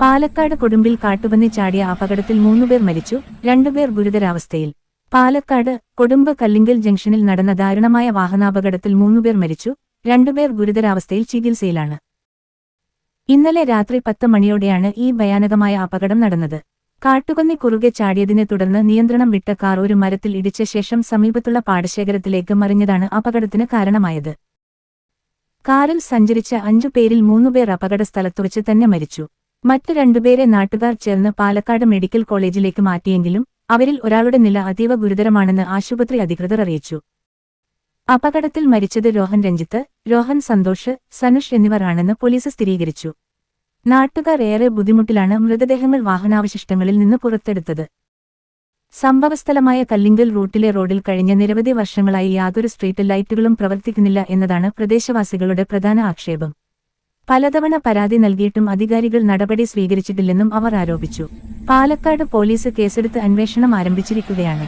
പാലക്കാട് കൊടുമ്പിൽ കാട്ടുപന്നി ചാടിയ അപകടത്തിൽ 3 പേർ മരിച്ചു, 2 പേർ ഗുരുതരാവസ്ഥയിൽ. പാലക്കാട് കൊടുമ്പ് കല്ലിങ്കൽ ജംഗ്ഷനിൽ നടന്ന ദാരുണമായ വാഹനാപകടത്തിൽ 3 പേർ മരിച്ചു, 2 പേർ ഗുരുതരാവസ്ഥയിൽ ചികിത്സയിലാണ്. ഇന്നലെ രാത്രി 10 മണിയോടെയാണ് ഈ ഭയാനകമായ അപകടം നടന്നത്. കാട്ടുപന്നി കുറുകെ ചാടിയതിനെ തുടർന്ന് നിയന്ത്രണം വിട്ട കാർ ഒരു മരത്തിൽ ഇടിച്ച ശേഷം സമീപത്തുള്ള പാടശേഖരത്തിലേക്ക് മറിഞ്ഞതാണ് അപകടത്തിന് കാരണമായത്. കാറിൽ സഞ്ചരിച്ച 5 പേരിൽ 3 പേർ അപകടസ്ഥലത്തുവച്ച് തന്നെ മരിച്ചു. മറ്റ് 2 പേരെ നാട്ടുകാർ ചേർന്ന് പാലക്കാട് മെഡിക്കൽ കോളേജിലേക്ക് മാറ്റിയെങ്കിലും അവരിൽ ഒരാളുടെ നില അതീവ ഗുരുതരമാണെന്ന് ആശുപത്രി അധികൃതർ അറിയിച്ചു. അപകടത്തിൽ മരിച്ചത് രോഹൻ രഞ്ജിത്ത്, രോഹൻ സന്തോഷ്, സനുഷ് എന്നിവർ ആണെന്ന് പോലീസ് സ്ഥിരീകരിച്ചു. നാട്ടുകാർ ഏറെ ബുദ്ധിമുട്ടിലാണ് മൃതദേഹങ്ങൾ വാഹനാവശിഷ്ടങ്ങളിൽ നിന്ന് പുറത്തെടുത്തത്. സംഭവസ്ഥലമായ കല്ലിങ്കൽ റൂട്ടിലെ റോഡിൽ കഴിഞ്ഞ നിരവധി വർഷങ്ങളായി യാതൊരു സ്ട്രീറ്റ് ലൈറ്റുകളും പ്രവർത്തിക്കുന്നില്ല എന്നതാണ് പ്രദേശവാസികളുടെ പ്രധാന ആക്ഷേപം. പലതവണ പരാതി നൽകിയിട്ടും അധികാരികൾ നടപടി സ്വീകരിച്ചിട്ടില്ലെന്നും അവർ ആരോപിച്ചു. പാലക്കാട് പോലീസ് കേസെടുത്ത് അന്വേഷണം ആരംഭിച്ചിരിക്കുകയാണ്.